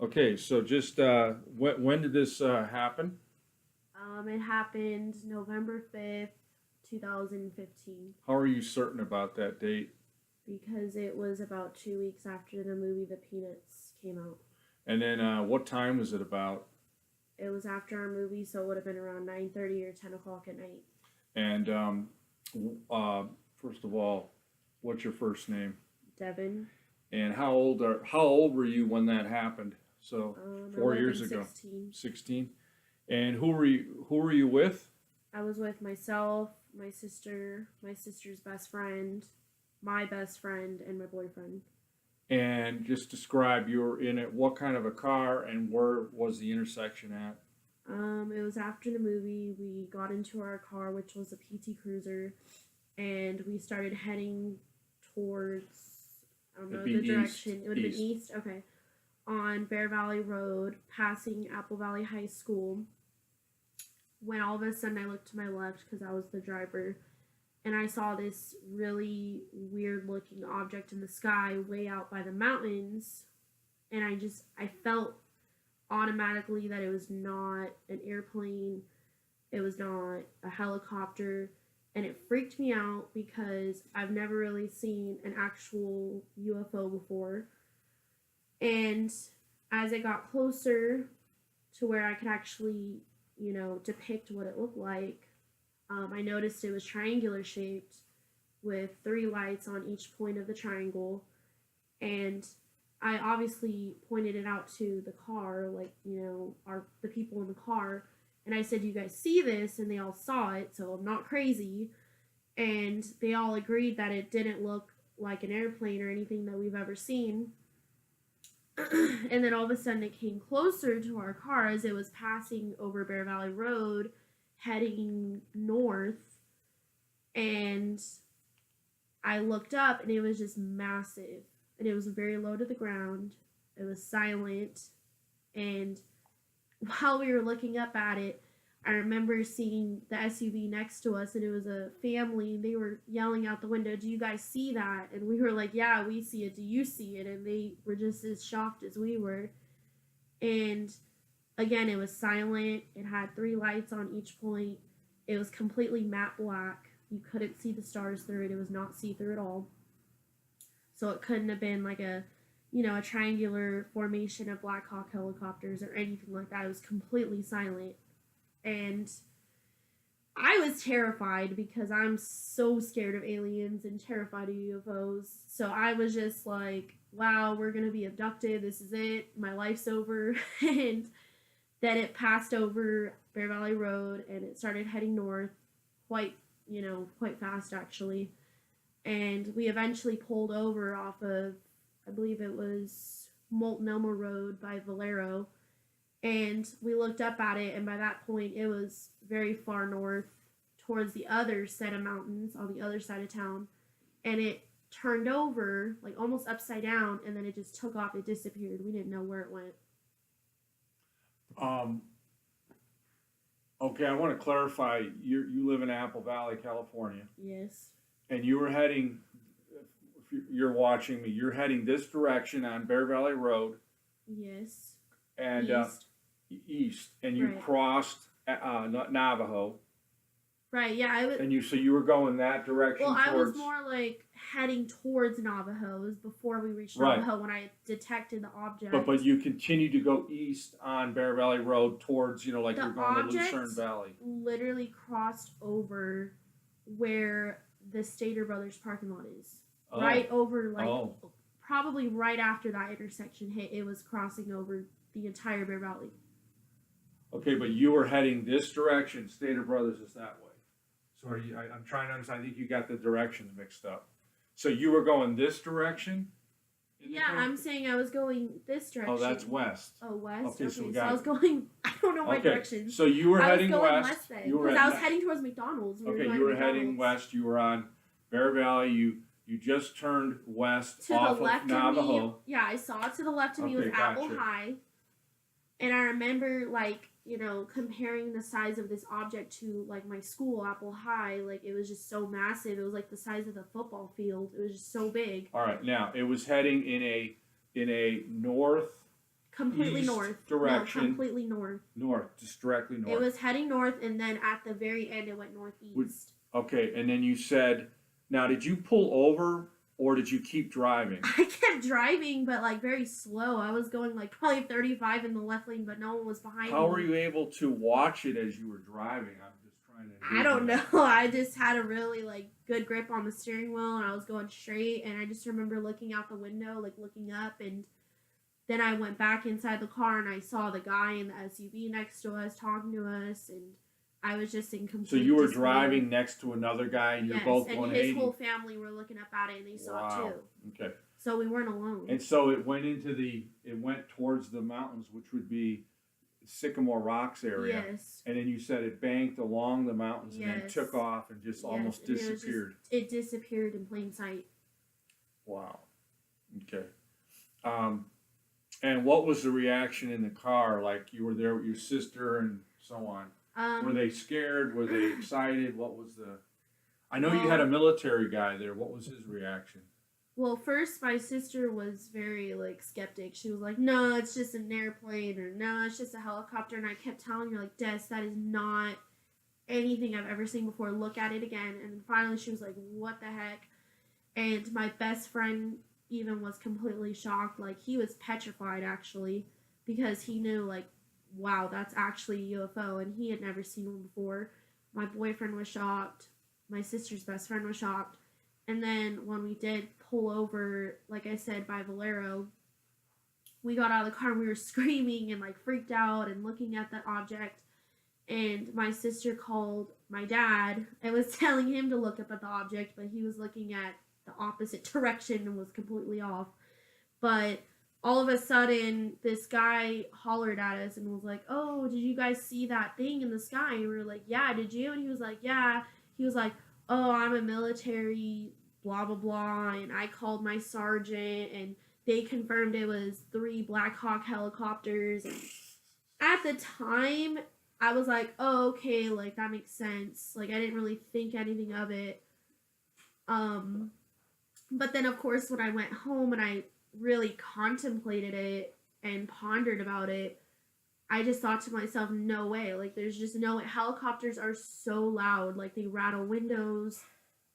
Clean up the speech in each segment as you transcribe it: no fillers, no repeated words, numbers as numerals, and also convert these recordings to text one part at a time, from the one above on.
Okay, so just when did this happen? It happened November 5th, 2015, How are you certain about that date? because it was about 2 weeks after the movie The Peanuts came out. And then what time was it about? It was after our movie, so it would have been around 9:30 or 10 o'clock at night. And uh, first of all, what's your first name? Devin, And how old were you when that happened? So I four would have years been ago, 16. 16. And who were you with? I was with myself, my sister, my sister's best friend, my best friend, and my boyfriend. And just describe you were in it. What kind of a car and where was the intersection at? It was after the movie. We got into our car, which was a PT Cruiser, and we started heading towards, I don't It'd know be the east. direction. It would have been East. east. Okay. On Bear Valley Road, passing Apple Valley High School. When all of a sudden I looked to my left because I was the driver, and I saw this really weird looking object in the sky way out by the mountains, and I felt automatically that it was not an airplane, it was not a helicopter, and it freaked me out because I've never really seen an actual UFO before. And as it got closer to where I could actually, depict what it looked like, I noticed it was triangular shaped with three lights on each point of the triangle. And I obviously pointed it out to the car, like, the people in the car. And I said, "You guys see this?" And they all saw it, so I'm not crazy. And they all agreed that it didn't look like an airplane or anything that we've ever seen. And then all of a sudden it came closer to our car as it was passing over Bear Valley Road, heading north. And I looked up and it was just massive. And it was very low to the ground. It was silent. And while we were looking up at it, I remember seeing the SUV next to us, and it was a family. They were yelling out the window, "Do you guys see that?" And we were like, "Yeah, we see it. Do you see it?" And they were just as shocked as we were. And again, it was silent. It had three lights on each point. It was completely matte black. You couldn't see the stars through it. It was not see through at all. So it couldn't have been like a triangular formation of Black Hawk helicopters or anything like that. It was completely silent. And I was terrified because I'm so scared of aliens and terrified of UFOs. So I was just like, wow, we're going to be abducted. This is it. My life's over. And then it passed over Bear Valley Road and it started heading north quite, quite fast actually. And we eventually pulled over off of, I believe it was Multnomah Road by Valero, and we looked up at it, and by that point it was very far north towards the other set of mountains on the other side of town. And it turned over like almost upside down, and then it just took off. It disappeared. We didn't know where it went. Um, okay, I want to clarify. You live in Apple Valley, California, Yes. and you were heading. If you're watching me, you're heading this direction on Bear Valley Road, Yes. and East. east, and you Right. crossed Navajo, Right. Yeah. and you were going that direction Well, I was towards. more like heading towards Navajo. It was before we reached Right. Navajo when I detected the object. But you continued to go east on Bear Valley Road towards like The you're going to object Lucerne Valley. literally crossed over where the Stater Brothers parking lot is. Oh. Right over, like, Oh. probably right after that intersection hit, it was crossing over the entire Bear Valley. Okay, but you were heading this direction. Stater Brothers is that way. So I'm trying to understand. I think you got the directions mixed up. So you were going this direction? Yeah, I'm saying I was going this direction. Oh, that's west. Oh, west? Okay, so we So got I was going, I don't know my Okay, directions. so you were I was heading going west. west then, You were because I was heading towards McDonald's. We were Okay, going you were to heading McDonald's. west. You were on Bear Valley. You just turned west To off the left of of me, Navajo. yeah, I saw to the left of me was Okay, Apple gotcha. High. And I remember, like, comparing the size of this object to, like, my school, Apple High. Like, it was just so massive. It was like the size of the football field. It was just so big. All right, now it was heading in a north completely east north. direction. No, completely north. North, just directly north. It was heading north, and then at the very end, it went northeast. Okay, and then you said, now did you pull over or did you keep driving? I kept driving, but like very slow. I was going like probably 35 in the left lane, but no one was behind me. How were you able to watch it as you were driving? I'm just trying to. I don't know. I just had a really like good grip on the steering wheel, and I was going straight. And I just remember looking out the window, like looking up, and then I went back inside the car, and I saw the guy in the SUV next to us talking to us, and I was just in complete. So you were dismay. driving next to another guy, and you're both and 180. his whole family were looking up at it, and they saw it too. Okay. So we weren't alone. And so it went towards the mountains, which would be Sycamore Rocks area. Yes. And then you said it banked along the mountains and then Yes. took off and just almost and disappeared. It disappeared in plain sight. Wow. Okay. And what was the reaction in the car? Like you were there with your sister and so on. Were they scared? Were they excited? What was the? I know you had a military guy there. What was his reaction? Well, first my sister was very like skeptic. She was like, "No, it's just an airplane," or "No, it's just a helicopter." And I kept telling her like, "Des, that is not anything I've ever seen before. Look at it again." And then finally she was like, "What the heck?" And my best friend even was completely shocked. Like he was petrified actually, because he knew like, wow, that's actually a UFO, and he had never seen one before. My boyfriend was shocked. My sister's best friend was shocked. And then when we did pull over, like I said, by Valero, we got out of the car and we were screaming and like freaked out and looking at that object. And my sister called my dad and was telling him to look up at the object, but he was looking at the opposite direction and was completely off. But all of a sudden, this guy hollered at us and was like, "Oh, did you guys see that thing in the sky?" And we were like, "Yeah, did you?" And he was like, "Yeah." He was like, "Oh, I'm a military, blah, blah, blah." And I called my sergeant, and they confirmed it was 3 Black Hawk helicopters. And at the time, I was like, "Oh, okay, like, that makes sense." Like, I didn't really think anything of it. But then, of course, when I went home and I really contemplated it and pondered about it, I just thought to myself, no way. Like, there's just no way. Helicopters are so loud. Like, they rattle windows.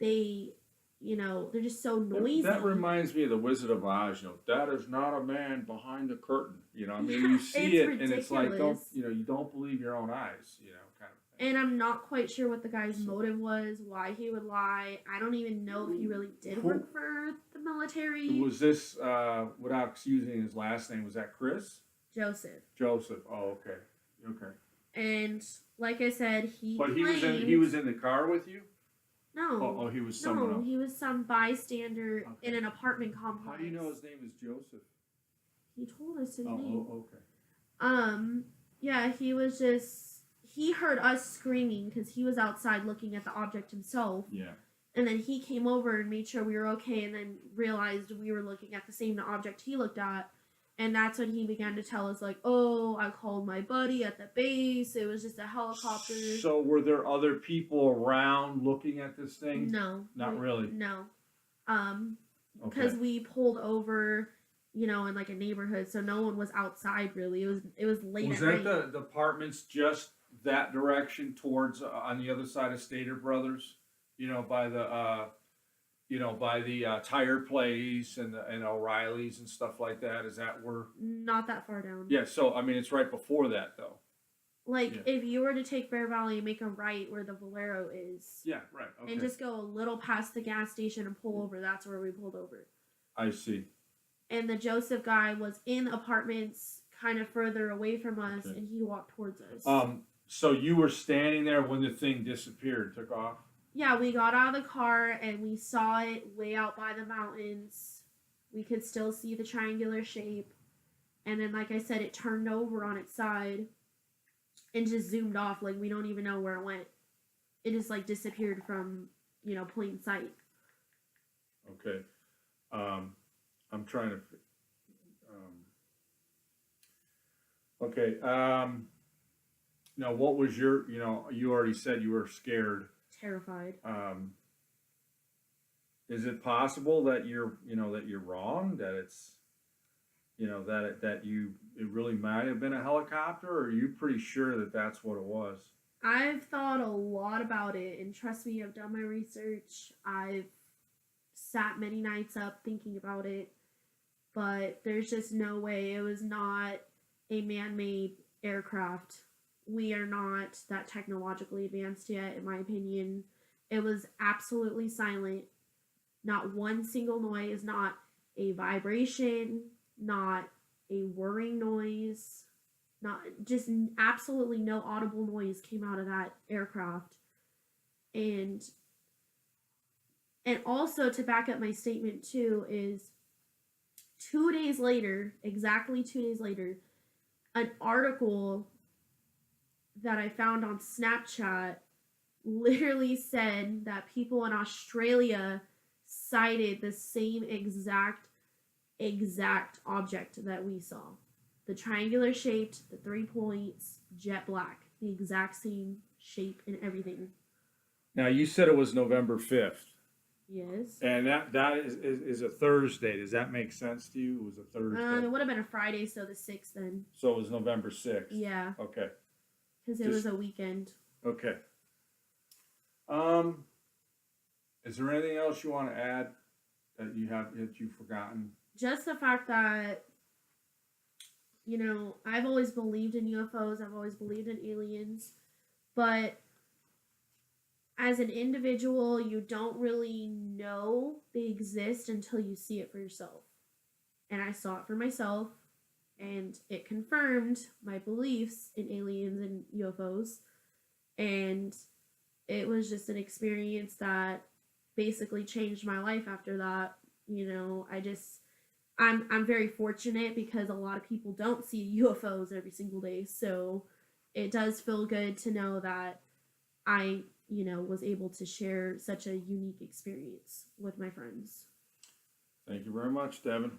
They, they're just so noisy. That reminds me of the Wizard of Oz. That is not a man behind the curtain. I mean, you see it, ridiculous. And it's like, you don't believe your own eyes. Kind of thing. And I'm not quite sure what the guy's motive was, why he would lie. I don't even know if he really did work for the military. Was this, without using his last name, was that Chris? Joseph. Oh, okay. Okay. And like I said, But he was in the car with you? No. Oh, he was someone else. He was some bystander in an apartment complex. How do you know his name is Joseph? He told us his name. Oh, okay. Yeah, he heard us screaming because he was outside looking at the object himself. Yeah. And then he came over and made sure we were okay, and then realized we were looking at the same object he looked at. And that's when he began to tell us, like, "Oh, I called my buddy at the base. It was just a helicopter." So were there other people around looking at this thing? No. Not really? No. Because we pulled over, in like a neighborhood, so no one was outside really. It was late at night. Was that the apartments just that direction towards, on the other side of Stater Brothers? By the... by the tire place and O'Reilly's and stuff like that. Is that where? Not that far down. Yeah, so I mean, it's right before that, though. Like if you were to take Bear Valley and make a right where the Valero is. Yeah, right. Okay. And just go a little past the gas station and pull over. That's where we pulled over. I see. And the Joseph guy was in apartments kind of further away from us, and he walked towards us. So you were standing there when the thing disappeared, took off? Yeah, we got out of the car and we saw it way out by the mountains. We could still see the triangular shape. And then, like I said, it turned over on its side and just zoomed off. Like, we don't even know where it went. It just, like, disappeared from, plain sight. Okay. I'm trying to... Okay. Now, what was your... you already said you were scared. Terrified. Is it possible that you're wrong, that it's you know, it really might have been a helicopter, or are you pretty sure that that's what it was? I've thought a lot about it, and trust me, I've done my research. I've sat many nights up thinking about it, but there's just no way it was not a man made aircraft. We are not that technologically advanced yet, in my opinion. It was absolutely silent. Not one single noise, not a vibration, not a whirring noise, not just absolutely no audible noise came out of that aircraft. And and also to back up my statement too is 2 days later, exactly 2 days later, an article that I found on Snapchat literally said that people in Australia cited the same exact object that we saw. The triangular shaped, the 3 points, jet black, the exact same shape and everything. Now you said it was November 5th, Yes. and that is a Thursday. Does that make sense to you? It was a Thursday, It would have been a Friday, so the 6th then. so it was November 6th. Yeah, Okay. because it was a weekend. Okay. Is there anything else you want to add that you've forgotten? Just the fact that, you know, I've always believed in UFOs, I've always believed in aliens, but as an individual, you don't really know they exist until you see it for yourself. And I saw it for myself, and it confirmed my beliefs in aliens and UFOs. And it was just an experience that basically changed my life after that. You know, I'm very fortunate because a lot of people don't see UFOs every single day. So it does feel good to know that I, you know, was able to share such a unique experience with my friends. Thank you very much, Devin.